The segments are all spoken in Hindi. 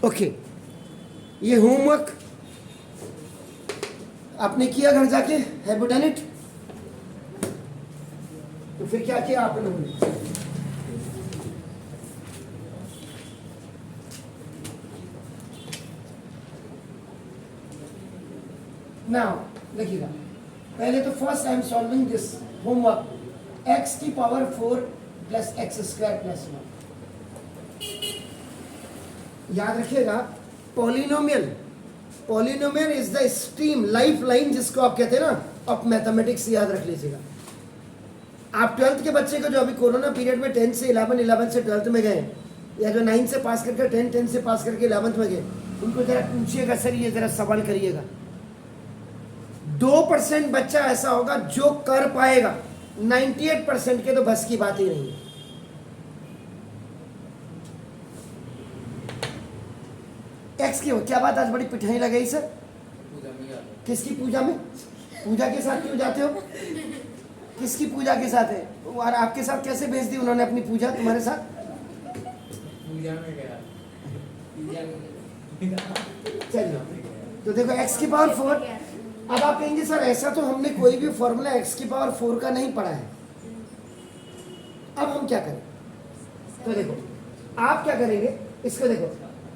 ओके, ये होमवर्क आपने किया घर जाके, हैव यू डन इट? तो फिर क्या किया आप लोगों ने? नाउ देखिएगा, पहले तो first I am solving this homework, x की power 4 plus X square plus 1। याद रखिएगा, polynomial, polynomial is the stream, life line जिसको आप कहते हैं ना ऑफ मैथमेटिक्स, याद रख लीजिएगा। आप 12th के बच्चे को जो अभी कोरोना पीरियड में 10 से 11, 11 से 12th में गए, या जो 9 से पास करके 10, 10 से पास करके 11th में गए, उनको जरा पूछिएगा, सर ये जरा सवाल करिएगा। 2% बच्चा ऐसा होगा जो कर पाएगा, 98% के तो बस की बात ही नहीं है। एक्स की क्या बात, आज बड़ी पिटाई लगाई सर? किसकी पूजा में? पूजा के साथ क्यों जाते हो? किसकी पूजा के साथ है? और आपके साथ कैसे भेज दी उन्होंने अपनी पूजा तुम्हारे साथ? पूजा में गया। चलिए, तो देखो x की पावर 4। अब आप कहेंगे सर ऐसा तो हमने कोई भी फॉर्मूला x की पावर 4 का नहीं पढ़ा है, अब हम क्या करें? तो देखो, आप क्या करेंगे, इसको देखो,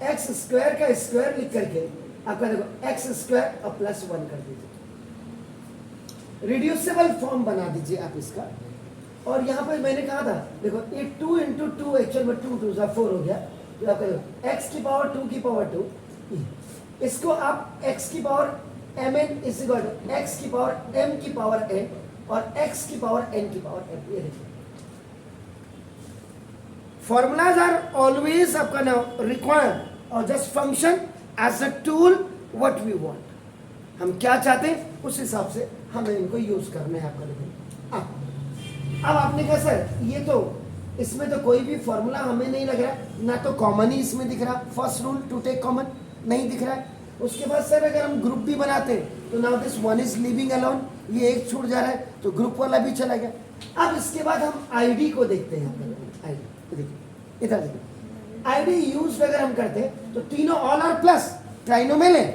एक्स स्क्वायर का स्क्वायर लिख करके आपका देखो एक्स स्क्वायर और प्लस 1 कर दीजिए, रिड्यूसिबल फॉर्म बना दीजिए आप इसका। और यहाँ पर मैंने कहा था देखो, ये 2 इंटू 2 एक्चुअल में 2 2 4 हो गया, तो आप करें एक्स की पावर 2 की पावर 2, इसको आप एक्स की power m n is equal to x की पावर एम की पावर एन और एक्स की पावर एन की पावर एम। ये देखिए, formulas are always आपका ना required और just function as a tool what we want, हम क्या चाहते हैं उस हिसाब से हमें इनको यूज करने हैं आपका। देखिए, अब आपने कहा सर ये तो इसमें तो कोई भी फॉर्मूला हमें नहीं लग रहा, ना तो कॉमन ही इसमें दिख रहा, first rule to take common नहीं दिख रहा है। उसके बाद सर अगर हम ग्रुप भी बनाते हैं तो now this one is living alone, ये एक छूट जा रहा है तो ग्रुप वाला भी चला गया। अब इसके बाद हम आईडी को देखते हैं, आईडी देखिए, इधर देखिए, आईडी यूज अगर हम करते हैं तो तीनों ऑल आर प्लस, ट्राइनोमियल है,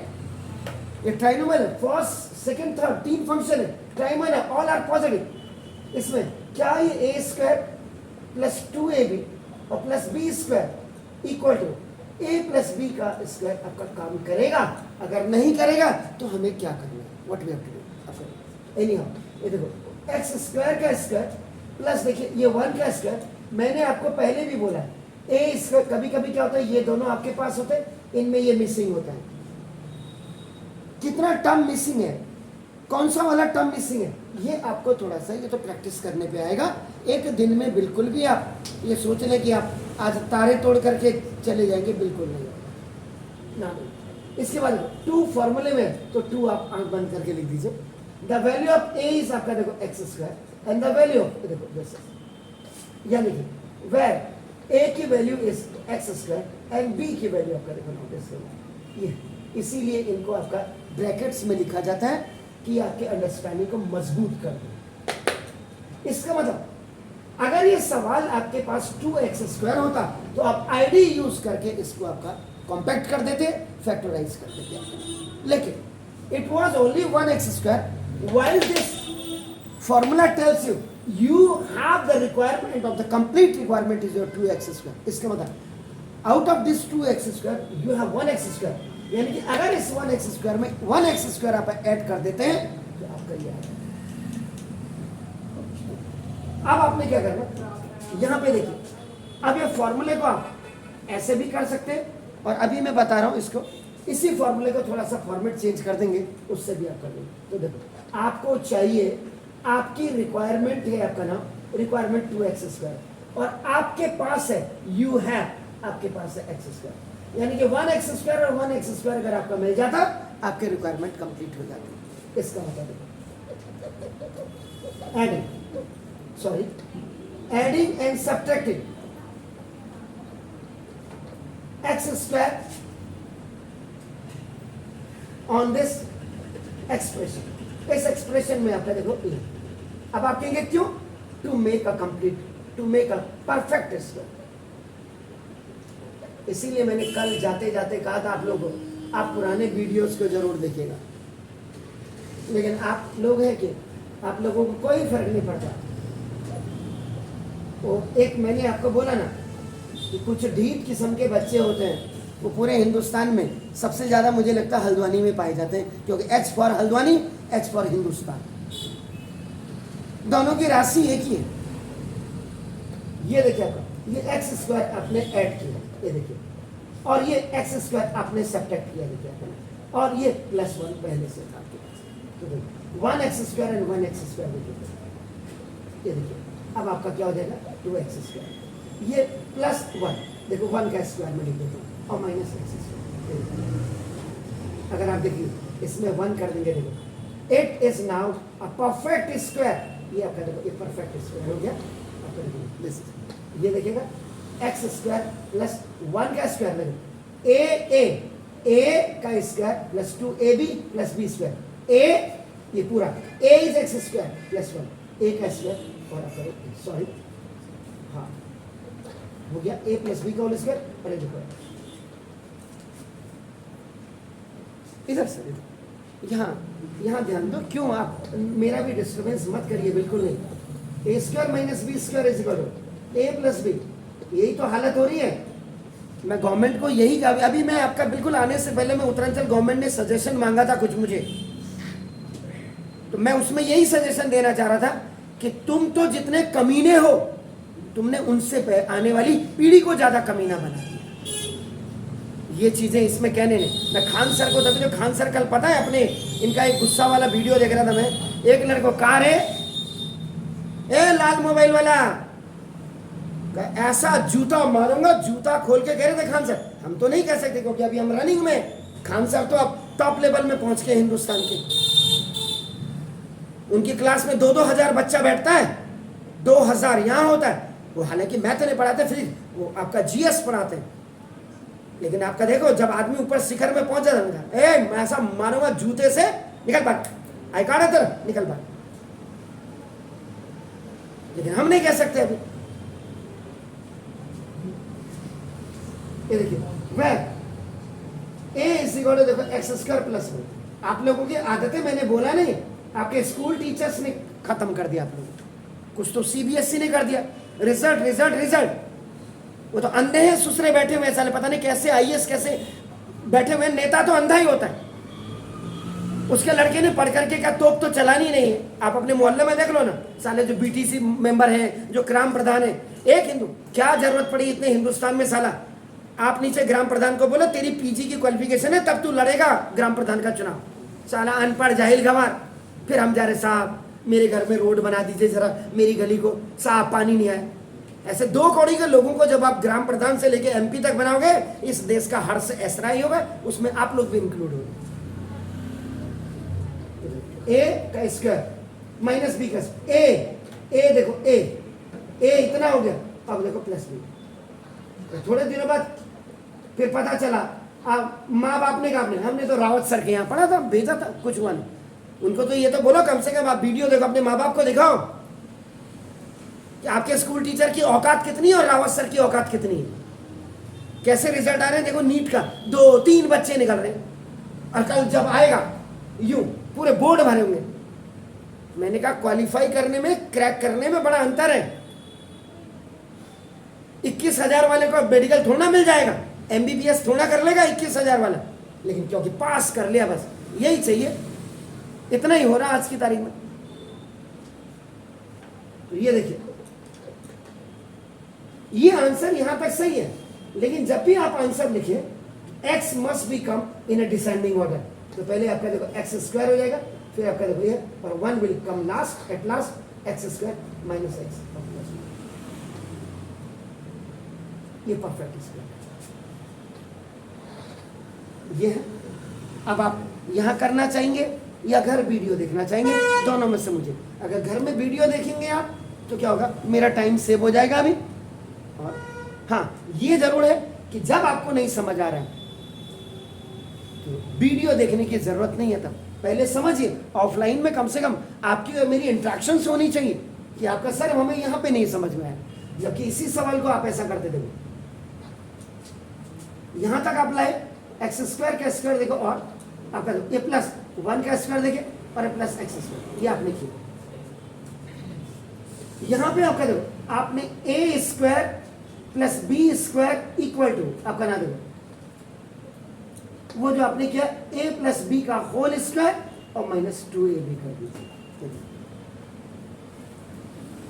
ये ट्राइनोमियल है, फर्स्ट सेकंड थर्ड 3 फंक्शन है, ट्राइनोमियल है, ऑल आर पॉजिटिव। इसमें क्या ये a स्क्वायर प्लस 2ab और plus b square equal to a plus b का स्क्वायर आपका काम करेगा? अगर नहीं करेगा तो हमें क्या करना है, what we have to do. Anyhow ये देखो, एक्स स्क्वायर का स्क्वायर प्लस देखिए ये 1 का स्क्वायर, मैंने आपको पहले भी बोला है ए स्क्वायर, कभी कभी क्या होता है ये दोनों आपके पास होते हैं, इनमें ये मिसिंग होता है। कितना टर्म मिसिंग है, कौन सा वाला टर्म मिसिंग है, ये आपको थोड़ा सा ये तो प्रैक्टिस करने पे आएगा। एक दिन में बिल्कुल भी आप ये सोच लें कि आप आज तारे तोड़ करके चले जाएंगे, बिल्कुल नहीं ना। इसके बाद 2 फॉर्मूले में तो 2 आप आंख बंद करके लिख दीजिए, the value of A is आपका देखो X square and the value of देखो दिस, यानी कि वेर ए की value is X square and B की वैल्यू आपका देखो ये, इसीलिए इनको आपका ब्रैकेट्स में लिखा जाता है कि आपके अंडरस्टैंडिंग को मजबूत कर दे। इसका मतलब अगर ये सवाल आपके पास 2x स्क्वायर होता तो आप आईडी यूज करके इसको आपका कॉम्पैक्ट कर देते, फैक्टराइज कर देते, लेकिन it was only 1x square. While this formula tells you you have the requirement of the complete requirement is your 2x square। इसका मतलब out of this 2x square you have 1x square, यानी कि अगर इस 1x square में 1x square आप ऐड कर देते हैं तो आपका ये आएगा। अब आपने क्या करना, यहाँ पे देखिए, अब ये फॉर्मूले को आप ऐसे भी कर सकते हैं, और अभी मैं बता रहा हूँ इसको, इसी फॉर्मूले को थोड़ा सा फॉर्मेट चेंज कर देंगे, उससे भी आप कर देंगे। तो देखो, आपको चाहिए, आपकी रिक्वायरमेंट है आपका नाम रिक्वायरमेंट 2x स्क्वायर, और आपके पास है यू हैव, आपके पास है x स्क्वायर, यानी कि 1x स्क्वायर और 1x स्क्वायर अगर आपका मिल जाता आपके रिक्वायरमेंट कंप्लीट हो जाती। इसका मतलब adding and subtracting x square on this expression, इस एक्सप्रेशन में आपका देखो ए। अब आप कहेंगे क्यों, to make a complete, to make a perfect square. इसीलिए मैंने कल जाते जाते कहा था आप लोगों को, आप पुराने वीडियोस को जरूर देखिएगा। लेकिन आप लोग हैं कि आप लोगों को कोई फर्क नहीं पड़ता। वो एक मैंने आपको बोला ना कि कुछ ढीठ किस्म के बच्चे होते हैं, वो पूरे हिंदुस्तान में सबसे ज़्यादा मुझे लगता है हल्द्वानी में पाए जाते हैं, क्योंकि H for Haldwani, H for Hindustan, दोनों की राशि एक ही है। ये देखिए आपका, ये एक्स स्क्वायर आपने ऐड किया, ये देखिए, और ये एक्स स्क्वायर आपने सब्ट्रैक्ट किया, देखिए आपने, और ये +1 पहले से था आपके पास। तो देखिए 1x square and 1x square, देखिए ये देखिए, अब आपका क्या हो जाएगा 2x स्क्वायर, ये +1, देखो 1 का स्क्वायर में लिख देता हूँ, और -x स्क्वायर। अगर आप देखिए इसमें 1 कर देंगे, देखो it is now a perfect square. ये आपका देखो ये परफेक्ट स्क्वायर हो गया आपका, देखिए ये देखिएगा x स्क्वायर प्लस 1 का स्क्वायर में a का square plus 2ab plus b square, a ये पूरा a is x square plus 1, a का स्क्वायर और आपका सॉरी हाँ हो गया a प्लस b का होल स्क्वायर, और देखो इधर से यहाँ ध्यान दो, क्यों आप मेरा भी डिस्टर्बेंस मत करिए, बिल्कुल नहीं। a square minus b square is equal to a plus b, यही तो हालत हो रही है। मैं गवर्नमेंट को यही, अभी मैं आपका बिल्कुल आने से पहले मैं उत्तरांचल गवर्नमेंट ने सजेशन मांगा था कुछ मुझे, तो मैं उसमें यही सजेशन देना चाह रहा था कि तुम तो जितने कमीने हो, तुमने उनसे आने वाली पीढ़ी को ज्यादा कमीना बना दिया। ये चीजें इसमें कहने नहीं। मैं खान सर को, तभी तो खान सर कल पता है अपने, इनका एक गुस्सा वाला वीडियो देख रहा था मैं, एक लड़के को कार है, ए लाल मोबाइल वाला, ऐसा जूता मारूंगा, जूता खोल के कह रहे थे खान सर, हम तो नहीं कह सकते क्योंकि अभी हम रनिंग में, खान सर तो अब टॉप लेवल में पहुंच के हिंदुस्तान के, उनकी क्लास में 2-2 हजार बच्चा बैठता है, 2000 यहाँ होता है, वो हालांकि मैथ नहीं पढ़ाते, फिर वो आपका जीएस पढ़ाते हैं, लेकिन आपका देखो जब आदमी ऊपर शिखर में पहुंच जाता है, मैं ऐसा मारूंगा जूते से, निकल भाग, आई कार्ड है तेरा, निकल भाग। लेकिन हम नहीं कह सकते अभी। ये देखिए वह ए इज इक्वल टू देखो एक्स स्क्वायर प्लस 1। आप लोगों की आदतें मैंने बोला नहीं, आपके स्कूल टीचर्स ने खत्म कर दिया आप लोगों को, कुछ तो सीबीएसई ने कर दिया। रिजल्ट रिजल्ट रिजल्ट, वो तो अंधे हैं, सुसरे बैठे हुए साले, पता नहीं कैसे आईएएस कैसे बैठे हुए, नेता तो अंधा ही होता है। उसके लड़के ने पढ़ करके क्या तोप तो चलानी नहीं है। आप अपने मोहल्ले में देख लो ना, साले जो बीटीसी मेंबर हैं, जो ग्राम प्रधान है, एक हिंदू, क्या जरूरत पड़ी इतने हिंदुस्तान में साला, आप नीचे ग्राम प्रधान को बोलो तेरी पीजी की क्वालिफिकेशन है तब तू लड़ेगा ग्राम प्रधान का चुनाव, साला अनपढ़ जाहिल गवार। फिर हम जा रहे साहब मेरे घर में रोड बना दीजिए जरा, मेरी गली को साफ पानी नहीं आए। ऐसे 2 कौड़ी के लोगों को जब आप ग्राम प्रधान से लेके एमपी तक बनाओगे, इस देश का हर्ष ऐसा ही होगा, उसमें आप लोग भी इंक्लूड होंगे। ए का स्क्वायर माइनस बी का ए देखो ए इतना हो गया, अब देखो प्लस बी। थोड़े दिनों बाद फिर पता चला, अब माँ बाप ने कहा, हमने तो रावत सर के यहाँ पढ़ा था, भेजा था, कुछ हुआ नहीं। उनको तो ये तो बोलो कम से कम आप वीडियो देखो, अपने माँ बाप को दिखाओ कि आपके स्कूल टीचर की औकात कितनी है और रावत सर की औकात कितनी है। कैसे रिजल्ट आ रहे हैं देखो, नीट का 2-3 बच्चे निकल रहे हैं, और कल जब आएगा यूं पूरे बोर्ड भरे होंगे। मैंने कहा क्वालिफाई करने में, क्रैक करने में बड़ा अंतर है। 21,000 वाले को मेडिकल थोड़ा मिल जाएगा, एमबीबीएस थोड़ा कर लेगा 21,000 वाला, लेकिन क्योंकि पास कर लिया बस यही चाहिए। इतना ही हो रहा आज की तारीख में। तो ये देखिए, ये आंसर यहां तक सही है, लेकिन जब भी आप आंसर लिखे x must be come in a descending order. तो पहले आपका देखो एक्स स्क्वायर हो जाएगा, फिर आपका देखो ये, और 1 will come last, at last x square minus x, ये परफेक्ट स्क्वायर ये है। अब आप यहां करना चाहेंगे या घर वीडियो देखना चाहेंगे, दोनों में से मुझे, अगर घर में वीडियो देखेंगे आप तो क्या होगा, मेरा टाइम सेव हो जाएगा अभी। और हाँ ये जरूर है कि जब आपको नहीं समझ आ रहा है तो वीडियो देखने की जरूरत नहीं है, तब पहले समझिए। ऑफलाइन में कम से कम आपकी और मेरी इंट्रैक्शंस होनी चाहिए कि आपका सर हमें यहाँ पे नहीं समझ में आया, जबकि इसी सवाल को आप ऐसा करते थे। यहां तक आप लाए, एक्स स्क्वायर का स्क्वायर देखो और आपका ए प्लस 1 का स्क्वायर देखे और ए प्लस एक्स स्क्वायर, ये आपने किया। यहां पे आपका देखो आपने a square plus B square equal to आपका ना देखो वो जो आपने किया ए प्लस बी का होल स्क्वायर और माइनस 2ab कर दीजिए।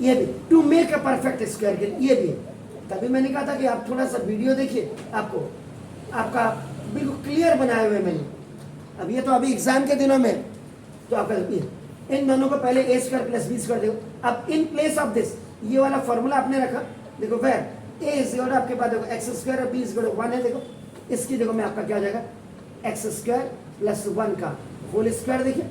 ये भी to make a perfect square के लिए ये भी है। तभी मैंने कहा था कि आप थोड़ा सा वीडियो देखिए, आपको आपका बिल्कुल क्लियर बनाए हुए मैंने। अब ये तो अभी एग्जाम के दिनों में तो आपका इन दोनों को पहले ए स्क्वायर प्लस बी स्क्वायर देखो। अब इन प्लेस ऑफ दिस ये वाला फॉर्मूला आपने रखा, देखो वेर ए इज और आपके पास देखो एक्स स्क्वायर और बी स्क्वायर 1 है, देखो इसकी देखो मैं आपका क्या हो जाएगा एक्स स्क्वायर प्लस 1 का होल स्क्वायर देखिए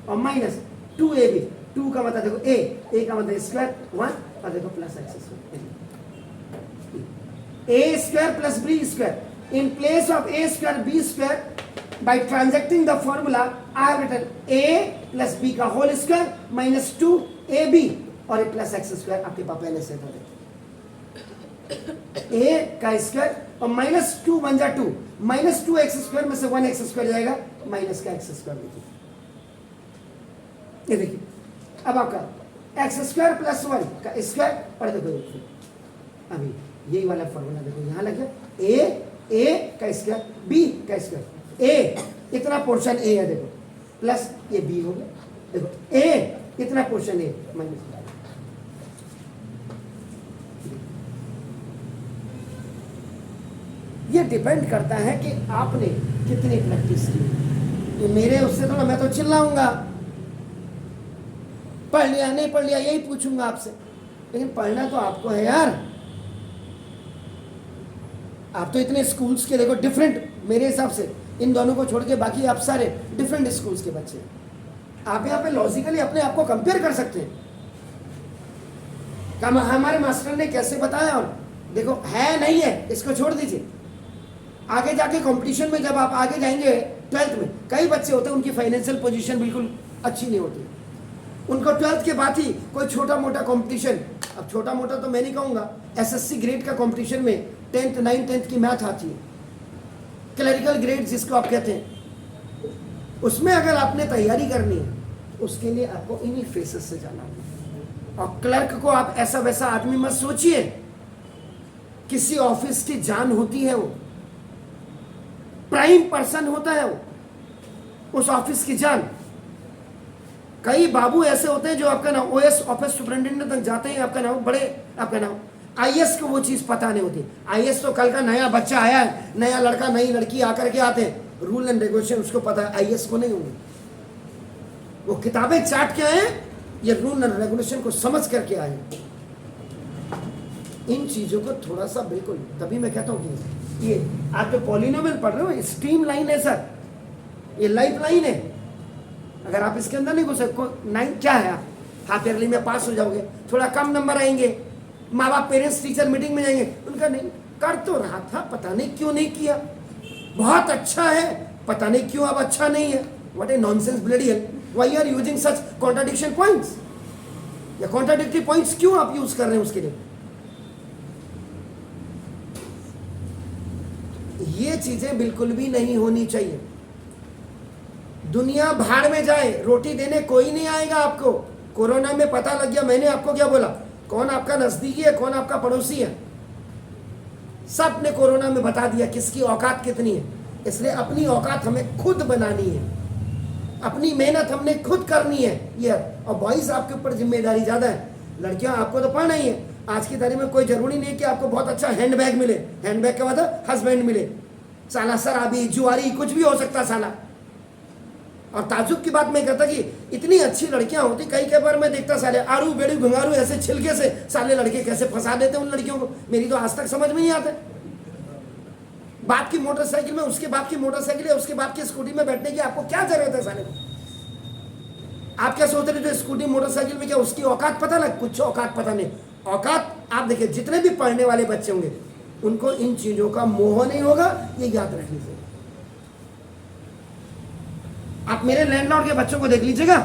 और माइनस 2ab, 2 का मतलब देखो ए का मतलब स्क्वायर 1 और देखो plus X square, A square plus B square in place of A square B square by transacting the formula I have written A plus B का होल स्क्वायर माइनस 2ab और ए प्लस एक्स स्क्वायर आपके पास पहले से था ए का स्क्वायर और माइनस 2 बन जा 2 माइनस 2 एक्स स्क्वायर में से 1 एक्स स्क्वायर जाएगा माइनस का एक्स स्क्वायर देखिए, ये देखिए अब आपका एक्स स्क्वायर प्लस 1 का स्क्वायर और देखो अभी यही वाला फॉर्मूला देखो यहां लग गया ए का स्क्वायर बी का स्क्वायर ए इतना पोर्शन ए है देखो प्लस ये बी हो गया देखो ए इतना पोर्शन ए माइनस, ये डिपेंड करता है कि आपने कितनी प्रैक्टिस की। ये मेरे उससे थोड़ा मैं तो चिल्लाऊंगा पढ़ लिया नहीं पढ़ लिया यही पूछूंगा आपसे, लेकिन पढ़ना तो आपको है यार। आप तो इतने स्कूल्स के देखो डिफरेंट, मेरे हिसाब से इन दोनों को छोड़ के बाकी आप सारे डिफरेंट स्कूल्स के बच्चे, आप यहाँ पे लॉजिकली अपने आप को कंपेयर कर सकते हैं। हमारे मास्टर ने कैसे बताया और देखो है नहीं है इसको छोड़ दीजिए। आगे जाके कंपटीशन में जब आप आगे जाएंगे 12th में, कई बच्चे होते हैं उनकी फाइनेंशियल पोजीशन बिल्कुल अच्छी नहीं होती, उनको 12th के बाद ही कोई छोटा मोटा कंपटीशन, अब छोटा मोटा तो मैं नहीं कहूँगा, एसएससी ग्रेड का कंपटीशन में 10th 9th 10th की मैथ आती है, क्लरिकल ग्रेड जिसको आप कहते हैं, उसमें अगर आपने तैयारी करनी है उसके लिए आपको इन्हीं फेसेस से जाना होगा। और क्लर्क को आप ऐसा वैसा आदमी मत सोचिए, किसी ऑफिस की जान होती है, वो प्राइम पर्सन होता है, वो उस ऑफिस की जान। कई बाबू ऐसे होते हैं जो आपका नाम ओएस ऑफिस सुपरिटेंडेंट तक जाते हैं, आपका नाम बड़े आपका नाम आईएएस को वो चीज पता नहीं होती। आईएएस तो कल का नया बच्चा आया है, नया लड़का नई लड़की आकर के आते हैं, रूल एंड रेगुलेशन उसको पता है, आईएएस को नहीं होंगे। वो किताबें चाट के आए, ये रूल एंड रेगुलेशन को समझ करके आए। इन चीजों को थोड़ा सा बिल्कुल, तभी मैं कहता हूँ कि ये आप जो पॉलिनोमियल पढ़ रहे हो स्ट्रीम लाइन है सर, ये लाइफ लाइन है। अगर आप इसके अंदर नहीं घुसे, 9 क्या है, आप हाफ ईयरली में पास हो जाओगे, थोड़ा कम नंबर आएंगे, माँ बाप पेरेंट्स टीचर मीटिंग में जाएंगे, उनका नहीं कर तो रहा था, पता नहीं क्यों नहीं किया, बहुत अच्छा है, पता नहीं क्यों अब अच्छा नहीं है। व्हाट ए नॉनसेंस ब्लडी है, why are using such contradiction points, या कॉन्ट्राडिक्टरी पॉइंट्स क्यों आप यूज कर रहे हैं उसके लिए। ये चीजें बिल्कुल भी नहीं होनी चाहिए। दुनिया भाड़ में जाए, रोटी देने कोई नहीं आएगा आपको। कोरोना में पता लग गया, मैंने आपको क्या बोला, कौन आपका नजदीकी है, कौन आपका पड़ोसी है, सब ने कोरोना में बता दिया किसकी औकात कितनी है। इसलिए अपनी औकात हमें खुद बनानी है, अपनी मेहनत हमने खुद करनी है ये। और बॉयज आपके ऊपर जिम्मेदारी ज्यादा है, लड़कियां आपको तो पढ़ना ही है। आज की तारीख में कोई जरूरी नहीं कि आपको बहुत अच्छा हैंडबैग मिले, हैंडबैग के बाद हस्बैंड मिले, साला शराबी जुआरी कुछ भी हो सकता साला। और ताजुब की बात मैं कहता कि इतनी अच्छी लड़कियां होती, कई बार मैं देखता साले आरू बेड़ू घुंगारू ऐसे छिलके से साले लड़के कैसे फंसा देते उन लड़कियों को, मेरी तो आज तक समझ में नहीं आता। बाप की मोटरसाइकिल में उसके बाप की मोटरसाइकिल है, उसके बाप की स्कूटी में बैठने की आपको क्या जरूरत है साले को। आप क्या सोचते थे जो स्कूटी मोटरसाइकिल में, क्या उसकी औकात पता लग, कुछ औकात पता नहीं। औकात आप देखिए, जितने भी पढ़ने वाले बच्चे होंगे उनको इन चीजों का मोह नहीं होगा, ये याद रख लीजिए। आप मेरे लैंडलॉर्ड के बच्चों को देख लीजिएगा,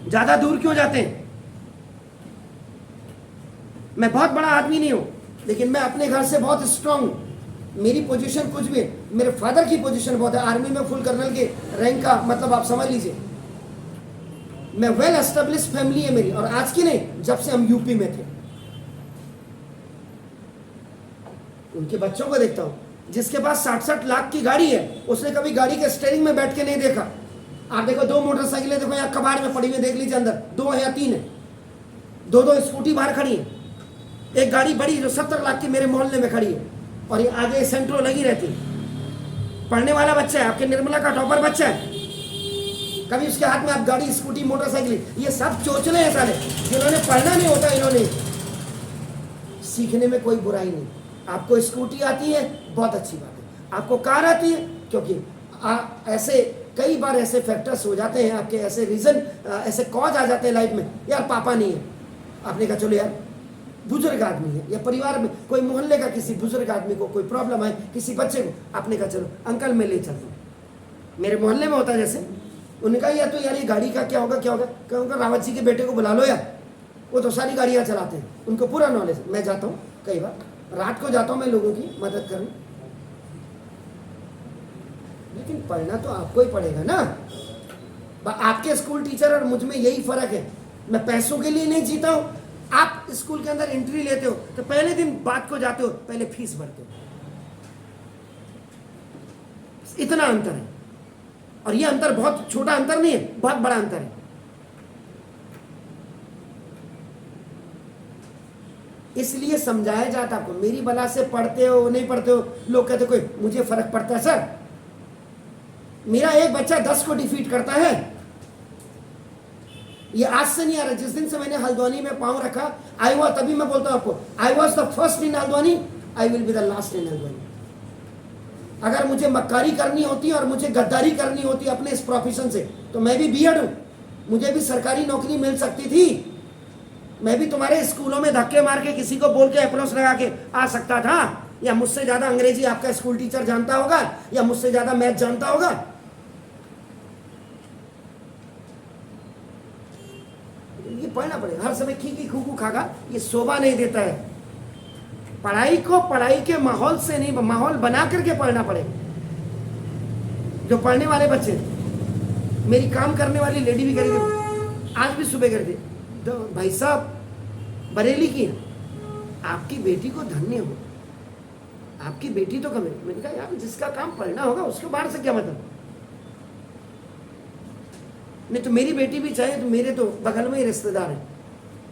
ज्यादा दूर क्यों जाते हैं। मैं बहुत बड़ा आदमी नहीं हूं, लेकिन मैं अपने घर से बहुत स्ट्रांग हूं। मेरी पोजीशन कुछ भी है, मेरे फादर की पोजीशन बहुत है, आर्मी में फुल कर्नल के रैंक का मतलब आप समझ लीजिए। मैं वेल एस्टेब्लिश फैमिली है मेरी, और आज की नहीं, जब से हम यूपी में थे। उनके बच्चों को देखता हूं, जिसके पास 60-60 लाख की गाड़ी है, उसने कभी गाड़ी के स्टीयरिंग में बैठ के नहीं देखा। आप देखो 2 मोटरसाइकिलें देखो यहाँ कबाड़ में पड़ी हुई, देख लीजिए अंदर 2 है या 3 है, 2 स्कूटी बाहर खड़ी है, एक गाड़ी बड़ी जो 70 लाख की मेरे मोहल्ले में खड़ी है, और ये आगे सेंट्रो लगी रहती है। पढ़ने वाला बच्चा है, आपके निर्मला का टॉपर बच्चा है, कभी उसके हाथ में आप गाड़ी स्कूटी मोटरसाइकिल, ये सब चोचले हैं सारे, जिन्होंने पढ़ना नहीं होता। इन्होंने सीखने में कोई बुराई नहीं। आपको स्कूटी आती है, बहुत अच्छी बात है। आपको कार आती है, क्योंकि ऐसे कई बार ऐसे फैक्टर्स हो जाते हैं, आपके ऐसे रीज़न, ऐसे कॉज आ जाते हैं लाइफ में, यार पापा नहीं है, आपने कहा चलो यार बुजुर्ग आदमी है, या परिवार में कोई मोहल्ले का किसी बुजुर्ग आदमी को कोई प्रॉब्लम है, किसी बच्चे को, आपने कहा चलो अंकल मैं ले चलता हूँ। मेरे मोहल्ले में होता है जैसे, उन्होंने कहा या तो यार ये गाड़ी का क्या होगा क्या होगा, कहूँगा रावत जी के बेटे को बुला लो यार, वो तो सारी गाड़ियाँ चलाते हैं, उनको पूरा नॉलेज है। मैं जाता हूँ कई बार, रात को जाता हूँ मैं लोगों की मदद करने, लेकिन पढ़ना तो आपको ही पड़ेगा ना। आपके स्कूल टीचर और मुझ में यही फर्क है, मैं पैसों के लिए नहीं जीता हूँ। आप स्कूल के अंदर एंट्री लेते हो तो पहले दिन बात को जाते हो, पहले फीस भरते हो, इतना अंतर है। और ये अंतर बहुत छोटा अंतर नहीं है, बहुत बड़ा अंतर है। इसलिए समझाया जाता आपको, मेरी बला से पढ़ते हो नहीं पढ़ते हो, लोग कहते कोई मुझे फर्क पड़ता है सर, मेरा एक बच्चा 10 को डिफीट करता है। ये आज से नहीं आ रहा, जिस दिन से मैंने हल्द्वानी में पांव रखा, आई वॉज, तभी मैं बोलता हूं आपको, I was the first in Haldwani, I will be the last in Haldwani. अगर मुझे मक्कारी करनी होती और मुझे गद्दारी करनी होती अपने इस प्रोफेशन से, तो मैं भी बीएड हूं, मुझे भी सरकारी नौकरी मिल सकती थी, मैं भी तुम्हारे स्कूलों में धक्के मार के किसी को बोल के अप्रोच लगा के आ सकता था, या मुझसे ज्यादा अंग्रेजी आपका स्कूल टीचर जानता होगा, या मुझसे ज्यादा मैथ जानता होगा। ये पढ़ना पड़ेगा, हर समय खी खू खागा, ये शोभा नहीं देता है। पढ़ाई को पढ़ाई के माहौल से नहीं, माहौल बना करके पढ़ना पड़ेगा। जो पढ़ने वाले बच्चे, मेरी काम करने वाली लेडी भी कह रही थी, आज भी सुबह कर दी, तो भाई साहब बरेली की है, आपकी बेटी को धन्य हो, आपकी बेटी तो कम है। मैंने कहा यार जिसका काम पढ़ना होगा उसको बाहर से क्या मतलब, नहीं तो मेरी बेटी भी चाहे तो, मेरे तो बगल में ही रिश्तेदार है,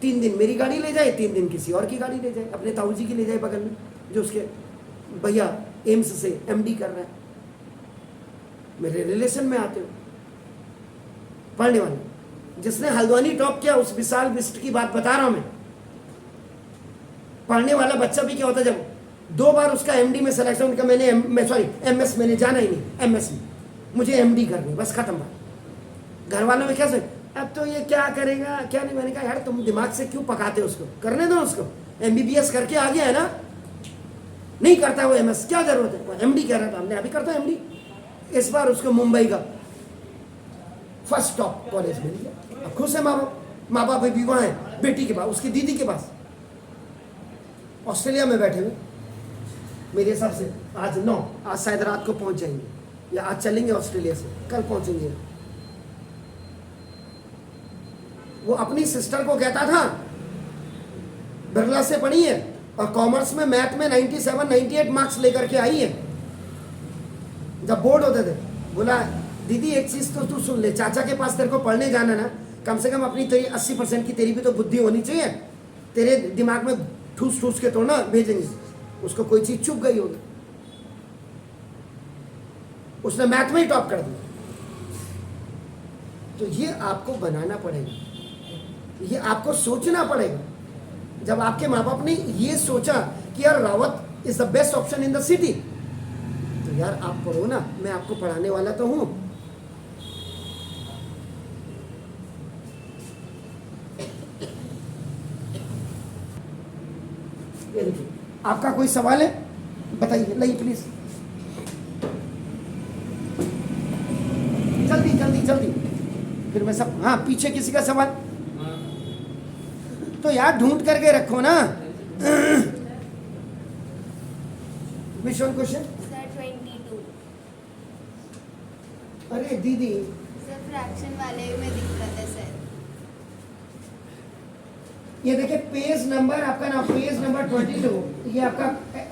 3 दिन मेरी गाड़ी ले जाए, 3 दिन किसी और की गाड़ी ले जाए, अपने ताऊ जी की ले जाए बगल में, जो उसके भैया एम्स से एमडी कर रहा है, मेरे रिलेशन में आते हो। पढ़ने वाले, जिसने हल्द्वानी टॉप किया उस विशाल बिस्ट की बात बता रहा हूं मैं। पढ़ने वाला बच्चा भी क्या होता है, जब 2 बार उसका एमडी में सिलेक्शन, उनका मैंने एमएस मैंने जाना ही नहीं, एमएस में मुझे एमडी करनी, बस खत्म बात। घर वालों में क्या सोच, अब तो ये क्या करेगा क्या नहीं। मैंने कहा यार तुम दिमाग से क्यों पकाते हो उसको, करने दो उसको, एमबीबीएस करके आ गया है ना, नहीं करता वो एमएस, क्या जरूरत है, वो एमडी कह रहा था, हमने अभी करता है एमडी। इस बार उसको मुंबई का फर्स्ट टॉप कॉलेज मिल गया, अब खुश है माँ बाप भी वहाँ है, बेटी के पास, उसकी दीदी के पास, ऑस्ट्रेलिया में बैठे हुए। मेरे हिसाब से आज 9, आज शायद रात को पहुंच जाएंगे, या आज चलेंगे ऑस्ट्रेलिया से, कल पहुंचेंगे। वो अपनी सिस्टर को कहता था, बिरला से पढ़ी है और कॉमर्स में मैथ में 97-98 मार्क्स लेकर के आई है। जब बोर्ड होते थे, बोला दीदी एक चीज तो तू सुन ले, चाचा के पास तेरे को पढ़ने जाना ना, कम से कम अपनी तेरी 80% की तेरी भी तो बुद्धि होनी चाहिए, तेरे दिमाग में ठूस ठूस के तो ना भेजेंगे। उसको कोई चीज चुप गई होगी, उसने मैथ में ही टॉप कर दिया। तो ये आपको बनाना पड़ेगा, ये आपको सोचना पड़ेगा। जब आपके माँ बाप ने ये सोचा कि यार Rawat is the best option in the city, तो यार आप पढ़ो ना, मैं आपको पढ़ाने वाला तो हूं। ये देखिए, आपका कोई सवाल है बताइए, नहीं प्लीज, जल्दी जल्दी जल्दी, फिर मैं सब, हाँ पीछे किसी का सवाल तो यार ढूंढ करके रखो ना। Which one question? सर 22 अरे दीदी, सर फ्रैक्शन वाले में दिक्कत है सर। ये देखिए पेज नंबर आपका ना, पेज नंबर 22, ये आपका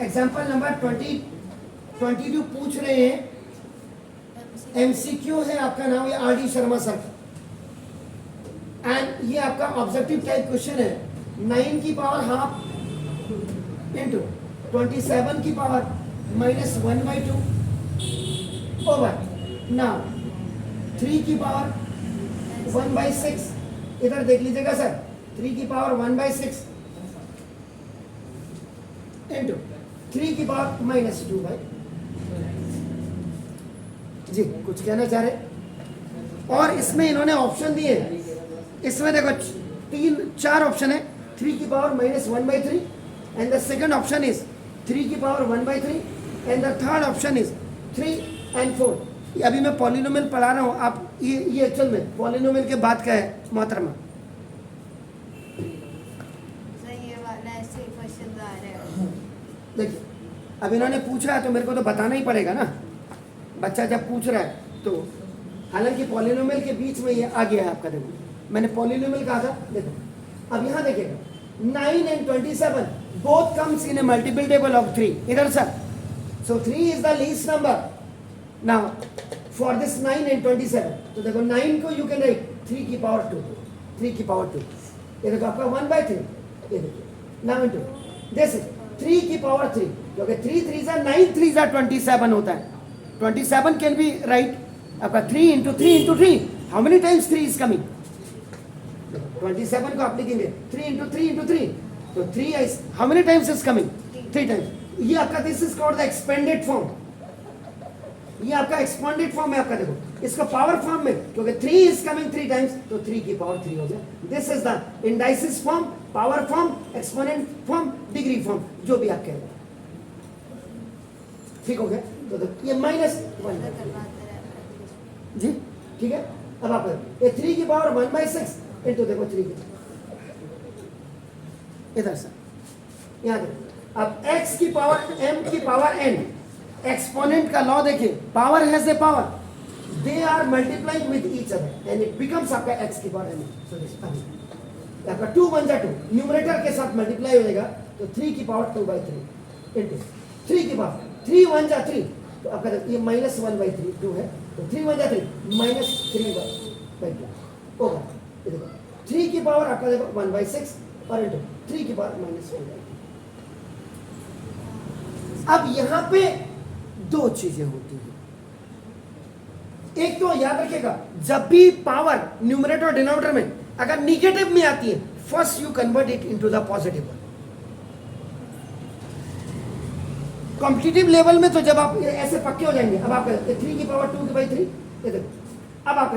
एग्जांपल नंबर 22 पूछ रहे हैं। एमसीक्यू है आपका नाम, ये R D Sharma sir, and ये आपका ऑब्जेक्टिव टाइप क्वेश्चन है। 9 की पावर हाफ इंटू 27 की पावर -1/2 ओवर नाउ 3 की पावर 1/6। इधर देख लीजिएगा सर, 3 की पावर 1/6 इंटू 3 की पावर -2/। जी कुछ कहना चाह रहे? और इसमें इन्होंने ऑप्शन दिए, इसमें देखो 4 ऑप्शन है। 3 की power -1/3 and the second option is 3 की power 1/3 and the third option is 3 and 4। ये अभी मैं पॉलिनोमियल पढ़ा रहा हूँ, आप ये एक्चुअल में पॉलिनोमियल के बाद का है मोहतरमा। सर ये वाला ऐसे क्वेश्चन आ रहे हैं। देखिए अब इन्होंने पूछा है तो मेरे को तो बताना ही पड़ेगा ना, बच्चा जब पूछ रहा है तो। हालांकि पॉलिनोमियल के बीच में ये आ गया है आपका, देखो मैंने पॉलिनोमियल कहा था। देखो अब यहाँ देखिएगा 9 and 27 both comes in a multiple table of 3 इधर sir, so 3 is the least number now for this 9 and 27। तो देखो 9 को you can write 3 की पावर 2, 3 की पावर 2, ये देखो आपका 1/3, ये देखिए now into this is 3 की पावर 3, क्योंकि 3 3 जा 9, 3 जा 27 होता है। 27 can be right आपका 3 into 3 into 3, how many times 3 is coming? 27 को आप लिखेंगे 3 into 3 into 3, तो 3 is how many times is coming? 3 times। ये आपका this is called the expanded form, ये आपका एक्सपेंडेड फॉर्म है आपका। देखो इसका पावर फॉर्म में, क्योंकि 3 is coming 3 times, तो 3 की पावर 3 हो गया। This is the indices form, power form, exponent form, degree form, जो भी आप कह रहे हैं। ठीक हो गया? तो देखो ये -1 करवाते रहे। जी ठीक है। अब आप ये 3 की पावर 1/6 इंटू देखो 3 की इधर से यहाँ देखो। अब x की पावर m की पावर n, एक्सपोनेंट का लॉ देखिए, power has a power, they are multiplying with each other and it becomes आपका x की पावर m। सो दिस आपका 2 1 जा 2 न्यूमरेटर के साथ मल्टीप्लाई हो जाएगा, तो 3 की पावर 2/3 इंटू 3 की पावर 3 1 जा 3, तो आपका ये -1/3 2 है, तो 3 1 जा 3 -3/2 होगा। ये देखो 3 की पावर आपका देखो 1/6 और इंटू 3 की पावर -1/3। अब यहाँ पे 2 चीजें होती हैं। एक तो याद रखिएगा, जब भी पावर न्यूमरेटर और डिनोमिनेटर में अगर निगेटिव में आती है, first you convert it into the positive one. Competitive level में तो जब आप ऐसे पक्के हो जाएंगे, अब आप 3 की पावर 2/3, ये देखो अब आप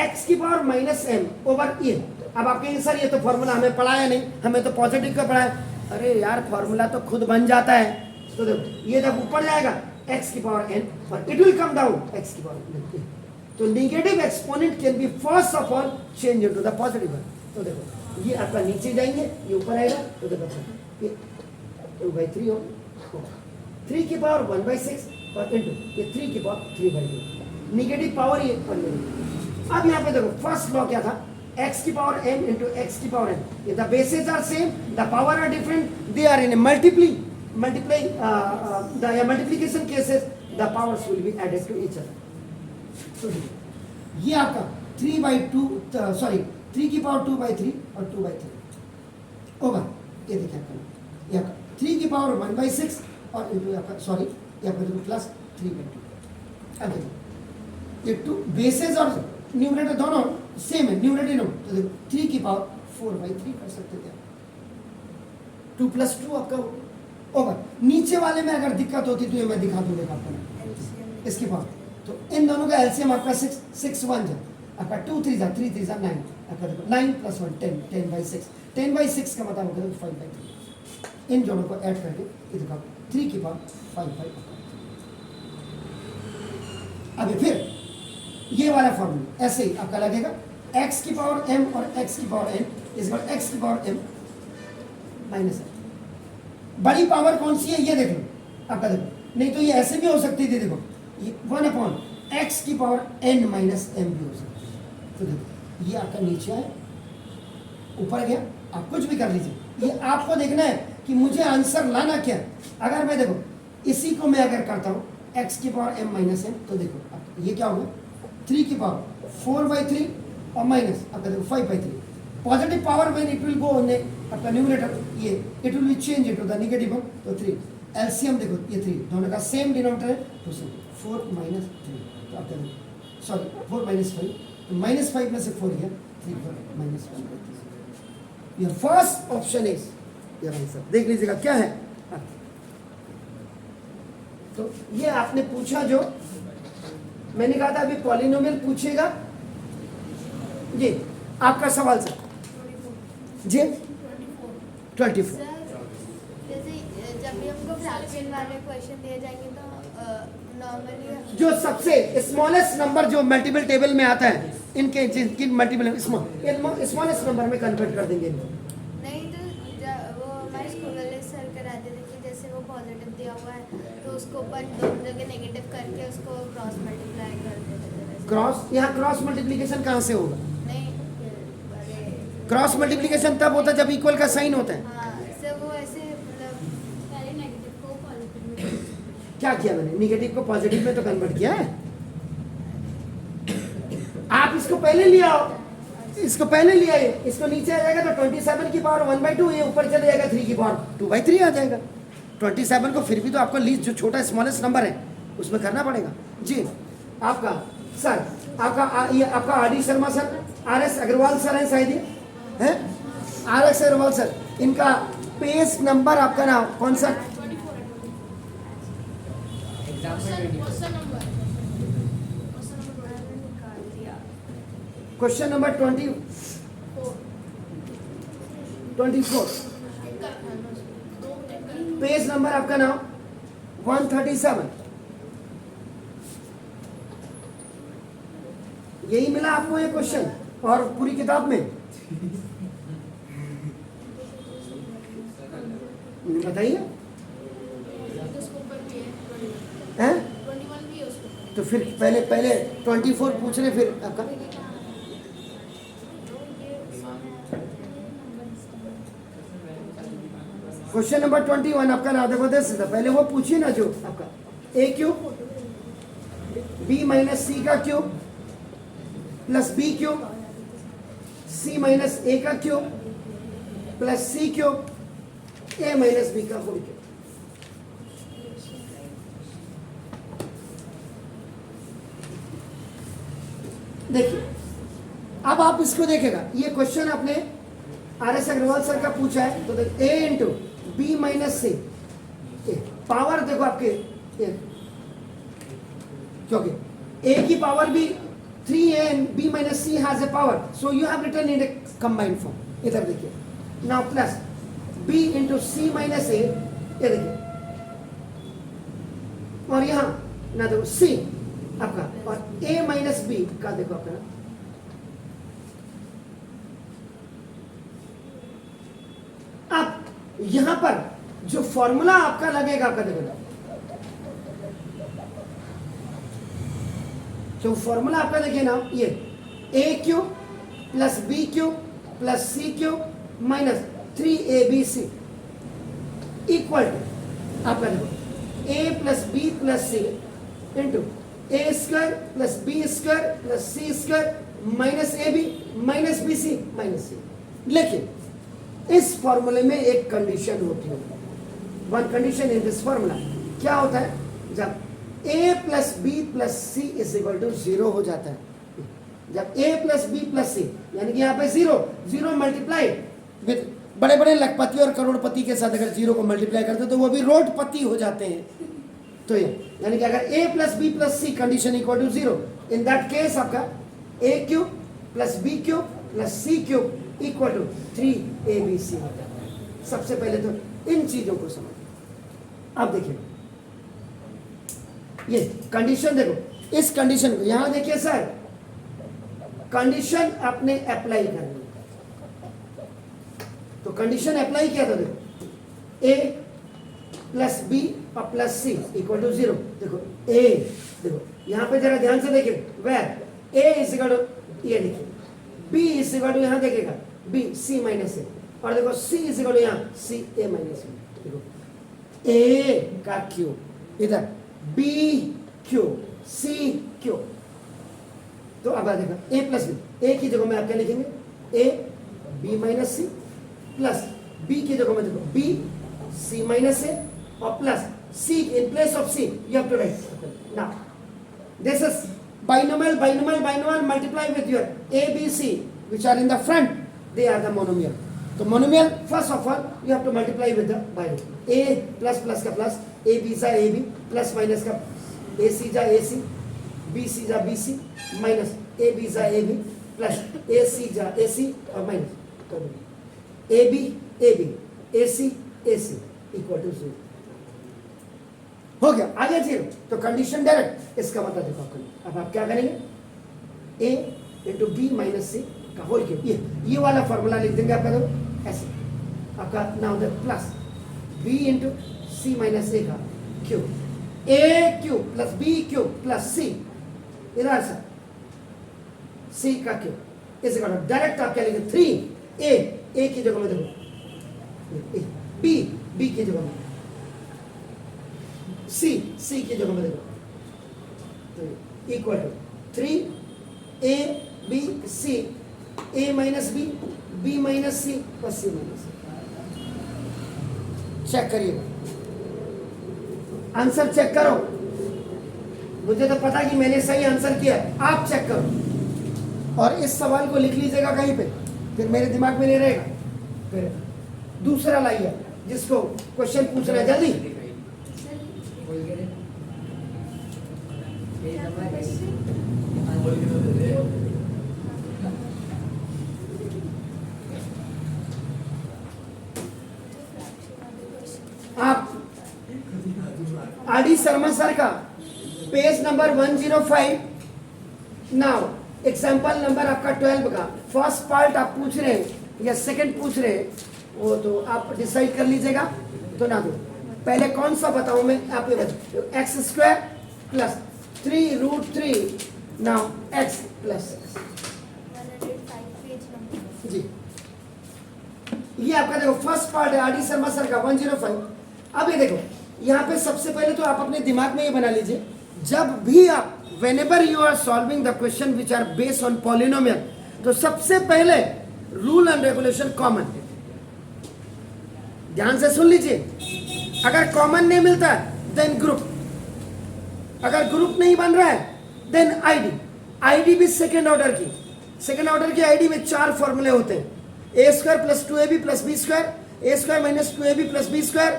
x की पावर -m ओवर ये। अब आप कहेंगे सर ये तो फॉर्मूला हमें पढ़ाया नहीं, हमें तो पॉजिटिव का पढ़ाया। अरे यार फॉर्मूला तो खुद बन जाता है। तो देखो ये जब ऊपर जाएगा x की पावर n और it will come down x की पावर n। तो negative exponent can be first of all change into the positive one. तो देखो ये आपका नीचे जाएंगे, ये ऊपर आएगा, तो देखो ये 2/3 हो, 3 की पावर 1/6 और इंटू ये 3 की पावर 3/2। नेगेटिव पावर ये बन गई। अब यहाँ पे देखो फर्स्ट लॉ क्या था, x की पावर m इंटू x की power n। If the bases are same, the power are different, they are in a the multiplication cases, the powers will be added to each other। तो ये आपका 3/2 सॉरी 3 की पावर 2/3 और 2/3 होगा। ये देखिए आपका ये 3 की पावर 1/6 और इंटू आपका सॉरी ये आपका देखो प्लस 3/2। अब देखो ये 2 बेसेस और न्यूमरेटर दोनों सेम है, न्यूमरेटर नो, तो देखो 3 की पावर 4/3 कर सकते थे। 2 + 2 आपका होगा। नीचे वाले में अगर दिक्कत होती तो ये मैं दिखा दूंगा आपको इसके पावर। तो इन दोनों का एलसीएम आपका 6 1 जा आपका 2 3 जा 3 3 जा 9 आपका देखो 9 + 1 10 10/6 10/6 का मतलब होगा 5/3। इन दोनों को ऐड करके ये देखो 3 की पावर 5/5। अभी फिर ये वाला फॉर्मूला ऐसे ही आपका लगेगा, x की पावर m और x की power n is equal x की पावर m - n। बड़ी पावर कौन सी है ये देख लो, आपका देखो नहीं तो ये ऐसे भी हो सकती थी, देखो ये 1/x की पावर n माइनस m भी हो सकती है। तो देखो ये आपका नीचे है, ऊपर गया, आप कुछ भी कर लीजिए, ये आपको देखना है कि मुझे आंसर लाना क्या है। अगर मैं देखो इसी को मैं अगर करता हूँ x की पावर m माइनस m, तो देखो अब ये क्या होगा 3 की पावर 4/3 और माइनस आपका देखो 5/3। Positive power when it will go आपका न्यूमरेटर, ये it will be change into the negative one, तो 3 एलसीएम देखो ये 3 दोनों का सेम डिनोमिनेटर है, तो 4 माइनस 3, तो आपका देखो सॉरी 4 माइनस 5, तो माइनस 5 में से 4 गया, 3 minus 1/3। Your first option is your answer. देख लीजिएगा क्या है। तो ये आपने पूछा, जो मैंने कहा था अभी पॉलिनोमियल पूछेगा। जी आपका सवाल सर। जी 24। सर जैसे जब भी हमको फ्रैक्शन वाले क्वेश्चन दिए जाएंगे तो नॉर्मली जो सबसे स्मॉलेस्ट नंबर जो मल्टीपल टेबल में आता है, इनके जिनकी मल्टीपल स्मॉलेस्ट नंबर में कन्वर्ट कर देंगे इनको। नहीं, तो वो हमारे स्कूल वाले सर कराते थे कि जैसे वो पॉजिटिव दिया हुआ है तो उसको अपन दोनों जगह नेगेटिव करके उसको क्रॉस मल्टीप्लाई कर देते थे। क्रॉस, यहाँ क्रॉस मल्टीप्लिकेशन कहाँ से होगा? नहीं, अरे क्रॉस मल्टीप्लिकेशन तब होता है जब इक्वल का साइन होता है। हाँ, सर वो ऐसे मतलब पहले नेगेटिव को पॉजिटिव में क्या किया मैंने? निगेटिव को पॉजिटिव में तो कन्वर्ट किया है। आप इसको पहले ले आओ, इसको पहले ले आइए, इसको नीचे आ जाएगा तो 27 की पावर 1/2, ये ऊपर चले जाएगा 3 की पावर 2/3 आ जाएगा। 27 को फिर भी तो आपको लीस्ट जो छोटा स्मॉलेस्ट नंबर है उसमें करना पड़ेगा। जी आपका सर, ये आपका R D. Sharma sir, R S. Agarwal sir है शायद, ये है आर.एस. अग्रवाल सर। इनका पेज नंबर आपका नाम कौन सा? एग्जाम में निकाल दिया। Question number 24। पेज नंबर आपका नाम 137। यही मिला आपको ये क्वेश्चन और पूरी किताब में? बताइए हैं? तो फिर पहले 24 पूछ रहे, फिर आपका क्वेश्चन नंबर 21 आपका ना देखो दे सीधा, पहले वो पूछिए ना जो आपका a क्यूब b माइनस सी का cube plus b cube c minus a का cube plus c cube a minus b का होल क्यूब। देखिए अब आप इसको देखेगा, ये क्वेश्चन आपने आर.एस. अग्रवाल सर का पूछा है, तो देखो a into B minus C, power देखो आपके क्योंकि a की पावर भी 3a and b minus C has a power, so you have written in a combined form. इधर देखिए now plus b into C minus A, ये देखिए, और यहाँ ना देखो c आपका और a माइनस बी का देखो आपका ना, अब यहां पर जो फॉर्मूला आपका लगेगा आपका देखो, जो फॉर्मूला आपका देखिए ना, ये a cube plus B cube plus C cube minus 3abc equal to आपका देखो a plus B plus c into a square plus B square plus c square minus a B minus b C minus c. लेकिन इस फॉर्मूले में एक कंडीशन होती है, one condition in this formula. क्या होता है? जब a plus B plus c is equal to 0 हो जाता है, जब a प्लस बी प्लस सी यानी कि यहाँ पे 0 मल्टीप्लाइड विद बड़े बड़े लखपति और करोड़पति के साथ अगर 0 को मल्टीप्लाई करते तो वो भी रोडपति हो जाते हैं। तो ये यानी कि अगर a plus B plus C condition equal to 0, in that case आपका a cube plus B cube plus C cube equal to 3abc होता है। सबसे पहले तो इन चीजों को समझिए। अब देखिए ये कंडीशन देखो, इस कंडीशन को यहां देखिए सर, कंडीशन आपने अप्लाई करनी, तो कंडीशन अप्लाई किया था देखो, a प्लस बी और प्लस सी इक्वल टू 0। देखो ए, देखो यहाँ पे जरा ध्यान से देखिए, where A is equal to, ये देखिए बी इज इक्वल टू, यहाँ देखिएगा बी सी माइनस ए, और देखो सी इज इक्वल टू यहाँ सी ए माइनस बी। देखो ए का क्यू इधर, बी क्यू, सी क्यू। तो अब देखो ए प्लस बी, ए की जगह में आप क्या लिखेंगे, A B minus C, plus B की जगह में देखो बी सी माइनस ए, और plus C in place of C you have to write. Now this is binomial, binomial, binomial, multiply with your a, b, c which are in the front, they are the monomial. So monomial, first of all you have to multiply with the binomial. a plus plus का plus, a b जा a b, plus minus का a c जा a c, b c जा b c, minus a b जा a b, plus a c जा a c और minus a b a b, a c a c equal to 0 हो गया, आगे 0। तो कंडीशन डायरेक्ट, इसका मतलब देखो आपको, अब आप क्या करेंगे, a इंटू बी माइनस सी का होल क्यूब, ये वाला फॉर्मूला लिख देंगे आपका, देखो ऐसे आपका now the plus b into C minus a का cube, a cube plus b cube plus c इधर से c का क्यूब, इसे करो डायरेक्ट आप क्या लिखेंगे, 3 a की जगह में देखो b की जगह में, सी की जगह में देखो, equal to 3 a b c, a minus B, b minus C plus C minus C. Check करिएगा, आंसर चेक करो, मुझे तो पता कि मैंने सही आंसर किया है, आप चेक करो और इस सवाल को लिख लीजिएगा कहीं पे, फिर मेरे दिमाग में नहीं रहेगा। फिर दूसरा लाइए जिसको क्वेश्चन पूछना है, जल्दी आप आर.डी. शर्मा सर का page number 105। Now example number आपका 12 का फर्स्ट पार्ट आप पूछ रहे हैं या सेकंड पूछ रहे हैं, वो तो आप डिसाइड कर लीजिएगा। तो ना दो, पहले कौन सा बताऊं मैं, आप ये बताओ, x square plus 3√3 now x plus 105 page number. जी, ये आपका देखो फर्स्ट पार्ट है आर.डी. शर्मा सर का 105। अब ये देखो, यहाँ पे सबसे पहले तो आप अपने दिमाग में ये बना लीजिए, जब भी आप whenever you are solving the question which are based on polynomial, तो सबसे पहले रूल एंड रेगुलेशन कॉमन। ध्यान से सुन लीजिए, अगर कॉमन नहीं मिलता है देन ग्रुप, अगर ग्रुप नहीं बन रहा है देन आईडी। आईडी भी सेकेंड ऑर्डर की, सेकेंड ऑर्डर की आईडी में 4 फॉर्मूले होते हैं, a square plus 2ab plus B square, A square minus 2ab plus B square,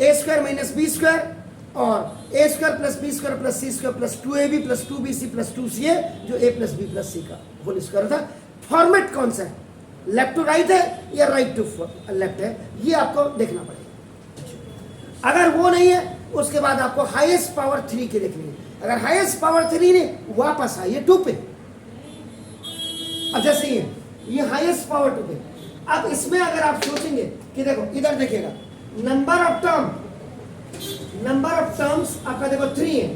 A square minus b square, और a square plus B square plus c square plus 2ab plus 2bc plus 2ca, जो a plus B plus c का होल स्क्वायर था। फॉर्मेट कौन सा है, लेफ्ट टू राइट है या राइट टू लेफ्ट है, ये आपको देखना पड़ेगा। अगर वो नहीं है, उसके बाद आपको हाईएस्ट पावर 3 की देखनी है। अगर हाईएस्ट पावर 3 ने वापस आइए 2 पे, अब जैसे ये हाईएस्ट पावर 2 पे। अब इसमें अगर आप सोचेंगे कि देखो इधर देखिएगा, नंबर ऑफ टर्म्स आपका देखो 3 है,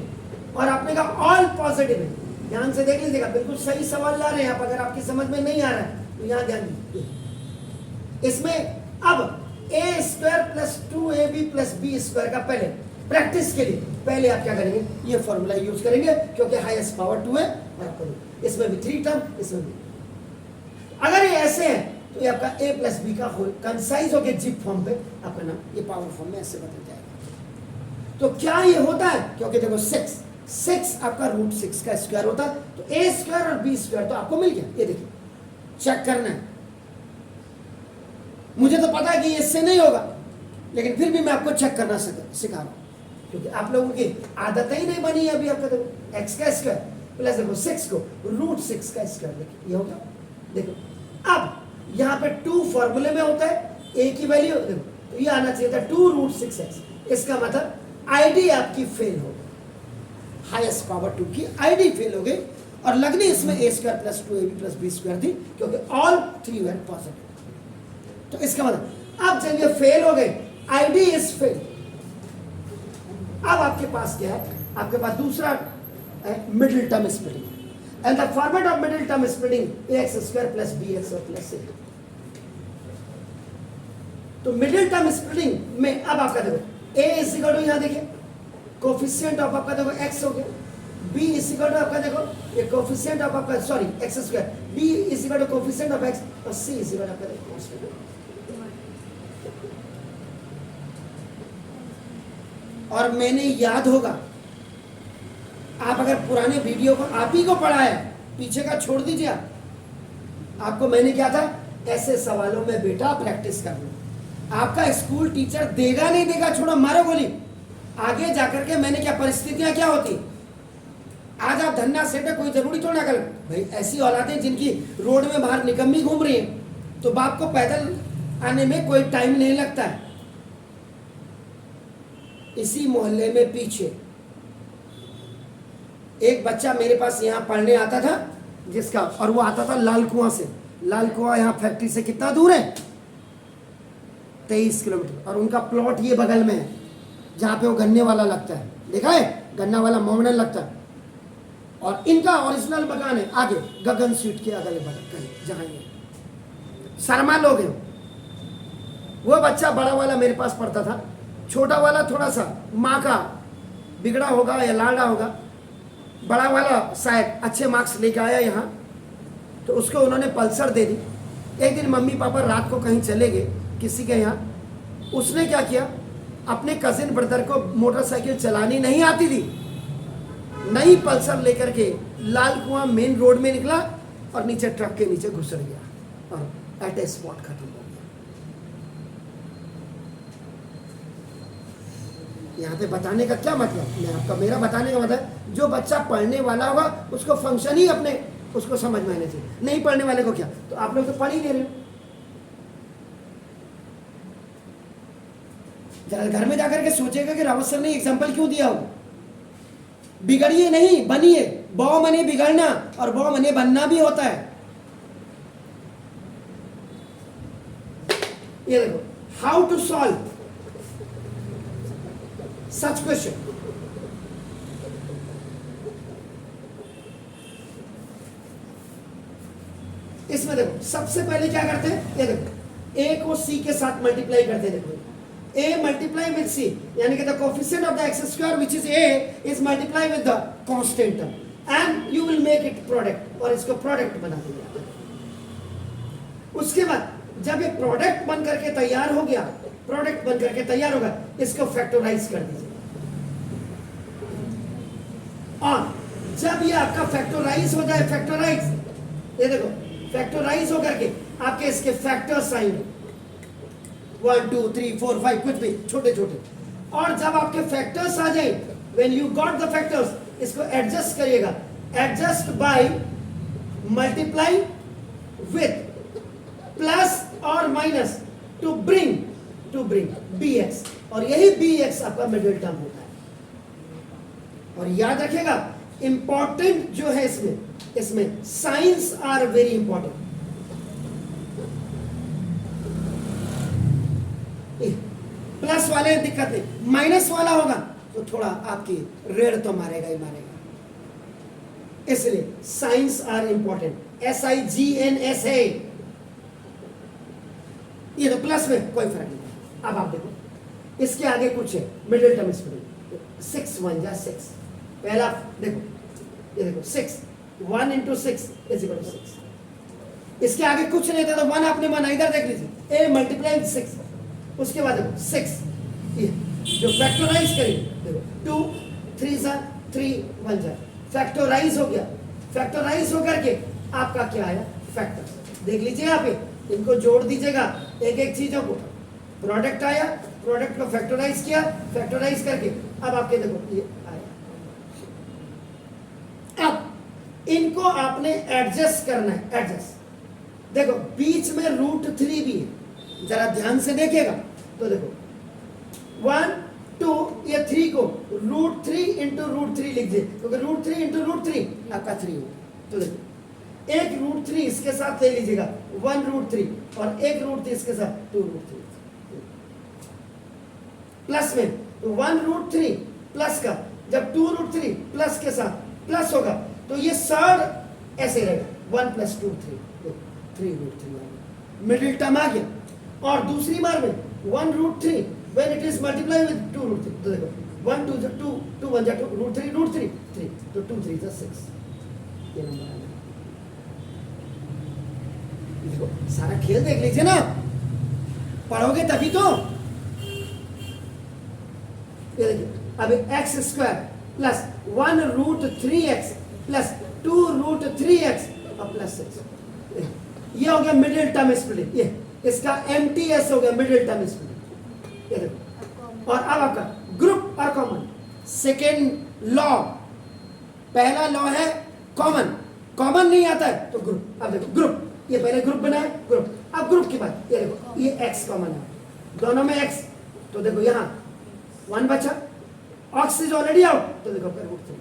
और आपने कहा ऑल पॉजिटिव है। ध्यान से देख लीजिएगा, बिल्कुल सही सवाल ला रहे हैं आप। अगर आपकी समझ में नहीं आ रहा है तो यहाँ ध्यान दीजिए। इसमें अब a square plus 2ab plus B square का पहले प्रैक्टिस के लिए पहले आप क्या करेंगे, ये फॉर्मूला यूज करेंगे, क्योंकि हाईएस्ट पावर 2 है। इसमें भी 3 टर्म, इसमें भी। अगर ये ऐसे है तो ये आपका a प्लस बी का होल कंसाइज होकर जिप फॉर्म पे आपका नाम ये पावर फॉर्म में ऐसे बदल जाएगा। तो क्या ये होता है, क्योंकि देखो 6 आपका √6 का स्क्वायर होता है, तो a स्क्वायर और b स्क्वायर तो आपको मिल गया। ये देखिए, चेक करना है। मुझे तो पता है कि इससे नहीं होगा, लेकिन फिर भी मैं आपको चेक करना सिखा रहा हूं, क्योंकि आप लोगों की आदत ही नहीं बनी है अभी। आपका देखो x का स्क्वायर प्लस देखो 6 को √6 का स्क्वायर, देखिए ये होगा। देखो अब यहाँ पे 2 फॉर्मूले में होता है, a की वैल्यू देखो, तो ये आना चाहिए था 2√6x। इसका मतलब आईडी आपकी फेल हो गई, हाईएस्ट पावर 2 की आईडी फेल हो गई, और लगनी इसमें a square plus 2ab plus B square थी, क्योंकि ऑल 3 वर पॉजिटिव। तो इसका मतलब अब जब ये फेल हो गए, आईडी इज फेल, अब आपके पास क्या है, आपके पास दूसरा middle term splitting and the format of middle term splitting ax square plus bx plus c। तो मिडिल टर्म स्प्लिटिंग में अब आपका देखो a इज इक्वल टू, यहां देखिए कोफिशिएंट ऑफ आपका देखो x हो गया, b इज इक्वल टू आपका देखो ये कोफिशिएंट ऑफ आपका sorry x square, b is equal to coefficient of x और c इज इक्वल टू आपका देखो कांस्टेंट। और मैंने याद होगा, आप अगर पुराने वीडियो को आप ही को पढ़ा है, पीछे का छोड़ दीजिए आपको मैंने क्या था, ऐसे सवालों में बेटा प्रैक्टिस करना। आपका स्कूल टीचर देगा नहीं देगा छोड़ो, मारो गोली, आगे जाकर के मैंने क्या परिस्थितियां क्या होती। आज आप धन्ना सेठ है, कोई जरूरी थोड़ा कर भाई, ऐसी औलादें जिनकी रोड में बाहर निकम्मी घूम रही है, तो बाप को पैदल आने में कोई टाइम नहीं लगता है। इसी मोहल्ले में पीछे एक बच्चा मेरे पास यहाँ पढ़ने आता था, जिसका और वो आता था लाल कुआं से। लाल कुआं यहाँ फैक्ट्री से कितना दूर है, 23 किलोमीटर। और उनका प्लॉट ये बगल में है जहाँ पे वो गन्ने वाला लगता है, देखा है गन्ना वाला मोमडन लगता है। और इनका ओरिजिनल मकान है आगे गगन स्वीट के अगल बगल जहाँ ये शर्मा लोग हैं। वो बच्चा बड़ा वाला मेरे पास पढ़ता था, छोटा वाला थोड़ा सा माँ का बिगड़ा होगा या लाड़ा होगा, बड़ा वाला शायद अच्छे मार्क्स लेके आया यहाँ, तो उसको उन्होंने पल्सर दे दी। एक दिन मम्मी पापा रात को कहीं चले गए किसी के यहाँ, उसने क्या किया, अपने कजिन ब्रदर को मोटरसाइकिल चलानी नहीं आती थी, नई पल्सर लेकर के लाल कुआं मेन रोड में निकला और नीचे ट्रक के नीचे घुस गया और एट ए स्पॉट खत्म हो गया। यहाँ पे बताने का क्या मतलब, मेरा बताने का मतलब, जो बच्चा पढ़ने वाला होगा उसको फंक्शन ही अपने उसको समझ में आने चाहिए, नहीं पढ़ने वाले को क्या। तो आप लोग तो पढ़ ही नहीं रहे हो। जरा घर में जाकर के सोचेगा कि रावत सर ने एग्जाम्पल क्यों दिया हो। बिगड़िए नहीं बनिए, बहु मने बिगड़ना और बहु मने बनना भी होता है। ये देखो, how to solve such question. इसमें देखो सबसे पहले क्या करते हैं, ये देखो a को c के साथ मल्टीप्लाई करते हैं। देखो a मल्टीप्लाई विद c, यानी कि the coefficient of the x square which is a is multiply with the constant term and you will make it product, और इसको प्रोडक्ट बना देंगे। उसके बाद जब ये प्रोडक्ट बन करके तैयार हो गया, प्रोडक्ट बन करके तैयार होगा, इसको फैक्टराइज कर दीजिए। और जब ये आपका फैक्टराइज हो जाए, फैक्टराइज, ये देखो फैक्टराइज होकर के आपके इसके फैक्टर्स आएंगे 1 2 3 4 5 कुछ भी छोटे छोटे। और जब आपके फैक्टर्स आ जाए, when you got the factors, इसको एडजस्ट करिएगा, adjust by multiply with plus और माइनस टू ब्रिंग bx, और यही bx आपका मिडिल टर्म होता है। और याद रखिएगा इंपॉर्टेंट जो है इसमें signs are very important. Plus वाले दिक्कत नहीं, माइनस वाला होगा तो थोड़ा आपकी रेड तो मारेगा ही मारेगा। इसलिए साइंस आर इंपॉर्टेंट। SIGNS है ये, तो प्लस में कोई फर्क नहीं। अब आप देखो इसके आगे कुछ है मिडिल टर्म स्प्लिटिंग, 6 1 जा 6। पहला देखो, ये देखो 6 1 into 6 is equal to 6। इसके आगे कुछ नहीं था तो 1 आपने माना, इधर देख लीजिए a मल्टीप्लाई 6। उसके बाद देखो 6 ये जो फैक्टराइज करेंगे, देखो 2 3 जा 3 1 जा, फैक्टराइज हो गया। फैक्टराइज होकर के आपका क्या आया, फैक्टर। देख लीजिए यहाँ पे, इनको जोड़ दीजिएगा एक एक चीजों को, प्रोडक्ट आया, प्रोडक्ट को फैक्टराइज किया, फैक्टराइज करके अब आपके देखो ये आया। अब इनको आपने एडजस्ट करना है, एडजस्ट। देखो बीच में √3 भी है, जरा ध्यान से देखिएगा तो देखो 1 2 ये 3 को √3 into √3 लिख दीजिए, क्योंकि √3 into √3 आपका 3 होगा। तो देखो एक √3 इसके साथ ले लीजिएगा 1 √3 और एक √3 इसके साथ 2 √3 प्लस में, तो 1 √3 प्लस का, जब 2√3 प्लस के साथ प्लस होगा तो ये सर्ड ऐसे रहेगा 1 + 2 3, 3√3 मिडिल टर्म आ गया। और दूसरी बार में 1√3 when it is multiply with 2√3, तो देखो 1 2 2 2 1 2 √3 3, तो 2 3 6, ये नंबर आ गया। देखो सारा खेल देख लीजिए ना, पढ़ोगे तभी तो। ये देखिए अब x² plus 1√3x plus 2√3x और प्लस 6, ये हो गया मिडिल टर्म स्प्लिट। ये इसका MTS हो गया, मिडिल टर्म स्प्लिट। ये देखो, और अब आपका ग्रुप और कॉमन। सेकेंड लॉ, पहला लॉ है कॉमन, कॉमन नहीं आता है तो ग्रुप। अब देखो ग्रुप, ये पहले ग्रुप बना है, ग्रुप। अब ग्रुप के बाद ये देखो ये x कॉमन है, दोनों में x, तो देखो यहाँ 1 बचा, x इज ऑलरेडी आउट, तो देखो फिर √3।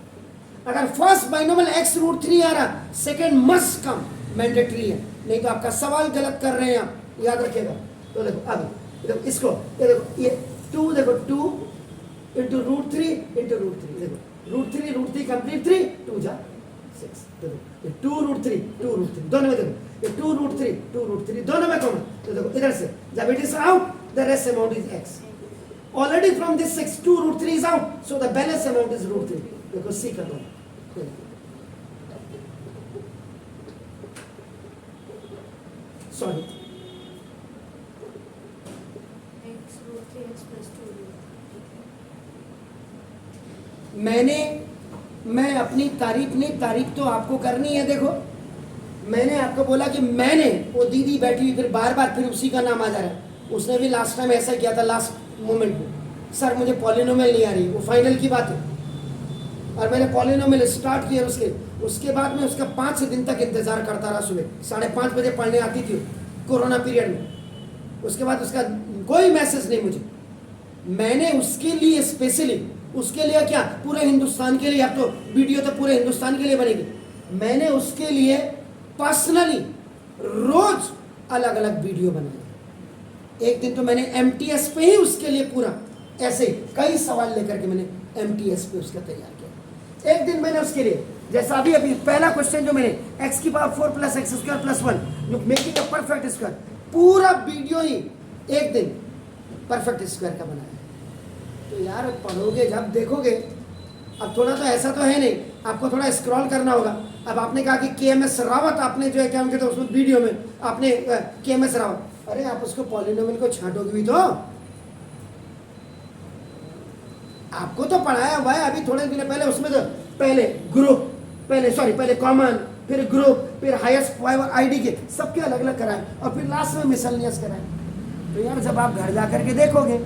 अगर फर्स्ट बाइनोमियल x√3 आ रहा, सेकेंड मस्ट कम, मैंडेटरी है, नहीं तो आपका सवाल गलत कर रहे हैं आप, याद रखिएगा। तो देखो अब देखो इसको, ये देखो ये 2, देखो 2 × √3 × √3, देखो √3 कंप्लीट 3, 2 जा 6, देखो ये 2√3 2√3 दोनों में, देखो ये 2√3 2√3 दोनों में कॉमन, तो देखो इधर से जब it is out the rest amount is x। Already from this 6 2√3 is out, so the balance amount is √3, because C का दोनों। Sorry, x√3x + 2. मैं अपनी तारीफ नहीं, तारीफ तो आपको करनी है। देखो मैंने आपको बोला कि मैंने, वो दीदी बैठी हुई फिर बार बार फिर उसी का नाम आ जा रहा है, उसने भी लास्ट टाइम ऐसा किया था, लास्ट मोमेंट में, सर मुझे पॉलिनोमियल नहीं आ रही, वो फाइनल की बात है। और मैंने पॉलिनोमियल स्टार्ट किया, उसके बाद में उसका 5 दिन तक इंतजार करता रहा, सुबह 5:30 बजे पढ़ने आती थी कोरोना पीरियड में। उसके बाद उसका कोई मैसेज नहीं मुझे। मैंने उसके लिए स्पेशली, उसके लिए क्या, पूरे हिंदुस्तान के लिए, अब तो वीडियो तो पूरे हिंदुस्तान के लिए बनेगी, मैंने उसके लिए पर्सनली रोज अलग अलग वीडियो बनाए। एक दिन तो मैंने MTS पे ही उसके लिए पूरा ऐसे कई सवाल लेकर के मैंने MTS पे उसका तैयार किया। एक दिन मैंने उसके लिए, जैसा अभी पहला क्वेश्चन जो मैंने x⁴ + x² + 1 जो मेकिंग अ परफेक्ट स्क्वायर, पूरा वीडियो ही एक दिन परफेक्ट स्क्वायर का बनाया। तो यार पढ़ोगे जब देखोगे, अब थोड़ा तो ऐसा तो है नहीं, आपको थोड़ा स्क्रॉल करना होगा। अब आपने कहा कि KMS रावत, आपने जो है क्या कहते हैं उसमें वीडियो में आपने KMS रावत, अरे आप उसको पॉलिनोमियल को छांटोगे भी तो, आपको तो पढ़ाया हुआ है। अभी थोड़े दिन पहले उसमें तो पहले ग्रुप, पहले कॉमन, फिर ग्रुप, फिर हाईएस्ट फाइवर ID के सबके अलग अलग कराए, और फिर लास्ट में मिसलेनियस कराए। तो यार जब आप घर जा करके देखोगे,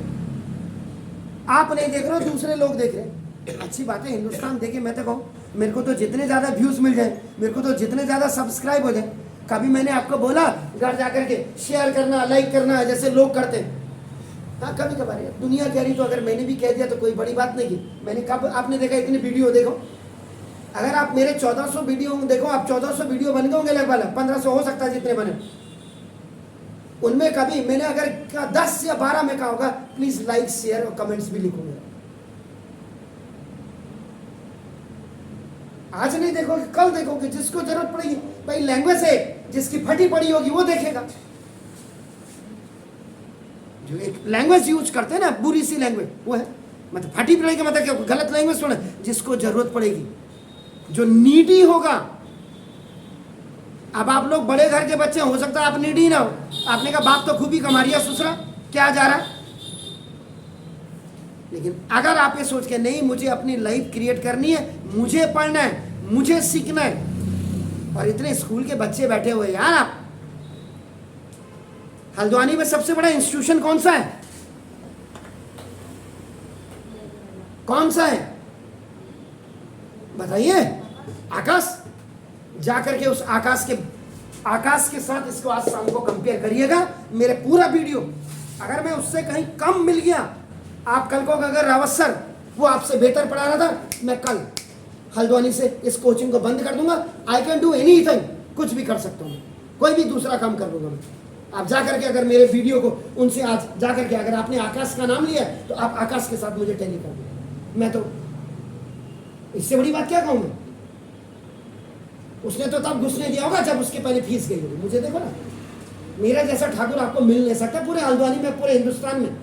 आप नहीं देख रहे हो, दूसरे लोग देख रहे हैं, अच्छी बात है, हिंदुस्तान देखे। मैं तो कहूँ मेरे को तो जितने ज़्यादा व्यूज़ मिल जाए, मेरे को तो जितने ज़्यादा सब्सक्राइब हो जाए, कभी मैंने आपको बोला घर जा करके शेयर करना, लाइक करना, जैसे लोग करते हैं। हाँ कभी कभार दुनिया कह रही, तो अगर मैंने भी कह दिया तो कोई बड़ी बात नहीं की। मैंने कब आपने देखा इतनी वीडियो, देखो अगर आप मेरे 1400 वीडियो देखो, आप 1400 वीडियो बन गए होंगे लगभग, 1500 हो सकता है जितने बने, उनमें कभी मैंने अगर 10 या 12 में कहा होगा प्लीज लाइक शेयर और कमेंट्स भी लिखूंगा। आज नहीं देखोगे, कल देखोगे, जिसको जरूरत पड़ेगी। भाई लैंग्वेज है, जिसकी फटी पड़ी होगी वो देखेगा। जो एक लैंग्वेज यूज करते हैं ना, बुरी सी लैंग्वेज, वो है मतलब फटी पड़ेगी, मतलब क्या गलत लैंग्वेज थोड़ा, जिसको जरूरत पड़ेगी, जो नीडी होगा। अब आप लोग बड़े घर के बच्चे, हो सकता है आप नीडी ना हो, आपने कहा बाप तो खूब ही कमा रही है, ससुरा क्या जा रहा है। लेकिन अगर आप ये सोच के नहीं, मुझे अपनी लाइफ क्रिएट करनी है, मुझे पढ़ना है, मुझे सीखना है, और इतने स्कूल के बच्चे बैठे हुए यार। आप हल्द्वानी में सबसे बड़ा इंस्टीट्यूशन कौन सा है, कौन सा है बताइए? आकाश। जाकर के उस आकाश के साथ इसको आज शाम को कंपेयर करिएगा। मेरे पूरा वीडियो अगर मैं उससे कहीं कम मिल गया, आप कल को अगर रावत सर वो आपसे बेहतर पढ़ा रहा था, मैं कल हल्द्वानी से इस कोचिंग को बंद कर दूंगा। आई कैन डू एनीथिंग, कुछ भी कर सकता हूँ, कोई भी दूसरा काम कर लूंगा मैं। आप जाकर के अगर मेरे वीडियो को उनसे आज जाकर के अगर आपने आकाश का नाम लिया तो आप आकाश के साथ मुझे टैली कर दो। मैं तो इससे बड़ी बात क्या कहूँ मैं? उसने तो तब घुसने दिया होगा जब उसके पहले फीस गई होगी। मुझे देखो ना, मेरा जैसा ठाकुर आपको मिल नहीं सकता पूरे हल्द्वानी में, पूरे हिंदुस्तान में।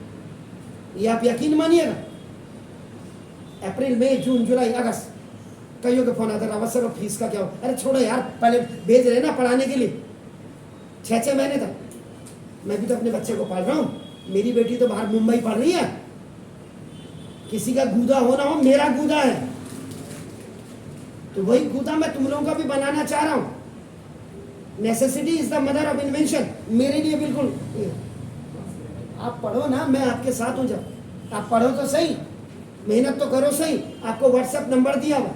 ये आप यकीन मानिएगा। अप्रैल मई जून जुलाई अगस्त कईयों के फोन आता है, रावत सर फीस का क्या हो? अरे छोड़ो यार, पहले भेज रहे ना पढ़ाने के लिए 6-6 महीने तक। मैं भी तो अपने बच्चे को पढ़ रहा हूँ। मेरी बेटी तो बाहर मुंबई पढ़ रही है। किसी का गूदा हो ना हो, मेरा गूदा है। तो वही गूदा मैं तुम लोगों का भी बनाना चाह रहा हूँ। Necessity is the mother of invention. मेरे लिए बिल्कुल। आप पढ़ो ना, मैं आपके साथ हूँ। जब आप पढ़ो तो सही, मेहनत तो करो सही। आपको व्हाट्सएप नंबर दिया हुआ,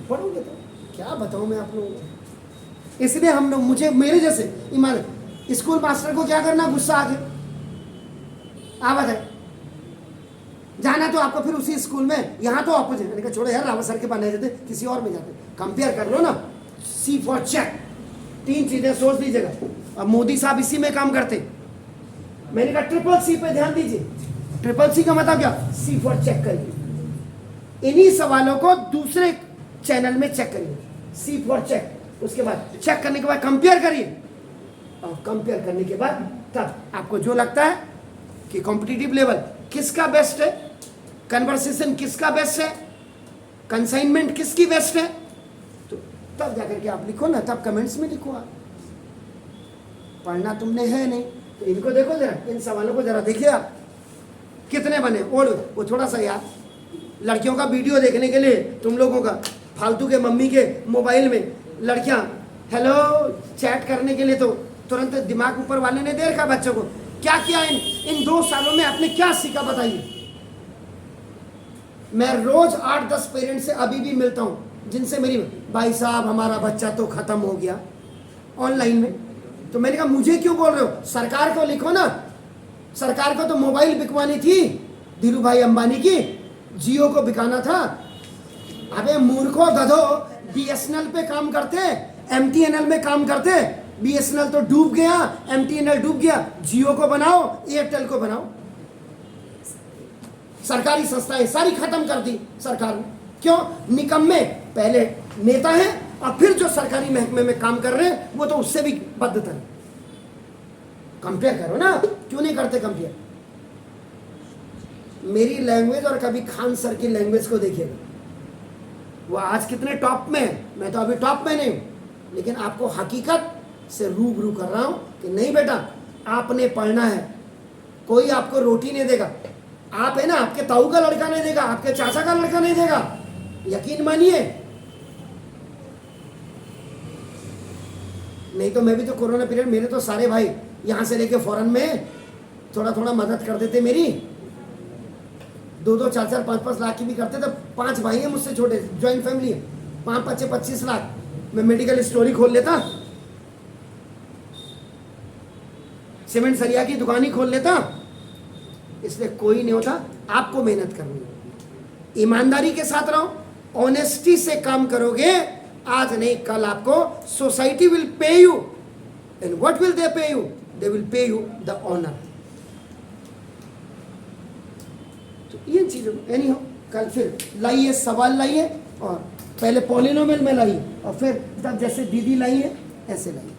पढ़ोगे तो क्या बताऊं मैं आप लोगों को। इसलिए हम लोग, मुझे मेरे जैसे ईमान स्कूल मास्टर को क्या करना, गुस्सा आ गया, आप बताए जाना तो आपको फिर उसी स्कूल में, यहाँ तो ऑपोजिट। मैंने कहा छोड़ो यार, रावत सर के पास नहीं जाते, किसी और में जाते। कंपेयर कर लो ना, सी फॉर चेक। 3 चीजें सोच लीजिएगा। अब मोदी साहब इसी में काम करते। मैंने कहा CCC पे ध्यान दीजिए। CCC का मतलब क्या? सी फॉर चेक करिए। इन्हीं सवालों को दूसरे चैनल में चेक करिए, सी फॉर चेक। उसके बाद चेक करने के बाद कंपेयर करिए, और कंपेयर करने के बाद तब आपको जो लगता है कि कॉम्पिटिटिव लेवल किसका बेस्ट है, कन्वर्सेशन किसका बेस्ट है, कंसाइनमेंट किसकी बेस्ट है, तो तब जाकर के आप लिखो ना, तब कमेंट्स में लिखो। आप पढ़ना तुमने है नहीं तो इनको देखो जरा, इन सवालों को जरा देखिए आप कितने बने। और वो थोड़ा सा यार, लड़कियों का वीडियो देखने के लिए तुम लोगों का फालतू के मम्मी के मोबाइल में लड़कियां हेलो चैट करने के लिए, तो तुरंत दिमाग ऊपर वाले ने दे रखा बच्चों को। क्या किया इन 2 सालों में आपने, क्या सीखा बताइए। मैं रोज 8-10 पेरेंट्स से अभी भी मिलता हूं, जिनसे मेरी, भाई साहब हमारा बच्चा तो खत्म हो गया ऑनलाइन में। तो मैंने कहा मुझे क्यों बोल रहे हो, सरकार को लिखो ना। सरकार को तो मोबाइल बिकवानी थी धीरू भाई अंबानी की, जियो को बिकाना था। अबे मूर्खों गधो, BSNL पे काम करते, MTNL में काम करते। BSNL तो डूब गया, MTNL डूब गया, जियो को बनाओ, एयरटेल को बनाओ। सरकारी संस्थाएं सारी खत्म कर दी सरकार ने। क्यों? निकम्मे पहले नेता है, और फिर जो सरकारी महकमे में काम कर रहे हैं वो तो उससे भी बदतर है। कंपेयर करो ना, क्यों नहीं करते कंपेयर? मेरी लैंग्वेज और कभी खान सर की लैंग्वेज को देखिएगा, वो आज कितने टॉप में है। मैं तो अभी टॉप में नहीं हूं, लेकिन आपको हकीकत से रूबरू कर रहा हूं कि नहीं बेटा, आपने पढ़ना है। कोई आपको रोटी नहीं देगा। आप है ना, आपके ताऊ का लड़का नहीं देगा, आपके चाचा का लड़का नहीं देगा, यकीन मानिए। नहीं तो मैं भी तो कोरोना पीरियड, मेरे तो सारे भाई यहां से लेके फॉरेन में थोड़ा थोड़ा मदद कर देते मेरी। 2-2, 4-4, 5-5 लाख की भी करते थे। 5 भाई हैं मुझसे छोटे, ज्वाइंट फैमिली है। 5-5, 25 लाख मैं मेडिकल स्टोर ही खोल लेता, सीमेंट सरिया की दुकान ही खोल लेता। इसलिए कोई नहीं होता, आपको मेहनत करनी है। ईमानदारी के साथ रहो, ऑनेस्टी से काम करोगे, आज नहीं कल आपको society will pay you. And what will they pay you? They will pay you the honour. तो ये चीजों एनी हो, कल फिर लाइए, सवाल लाइए, और पहले पॉलिनोमियल में लाइए, और फिर तब जैसे दीदी लाई है ऐसे लाइए।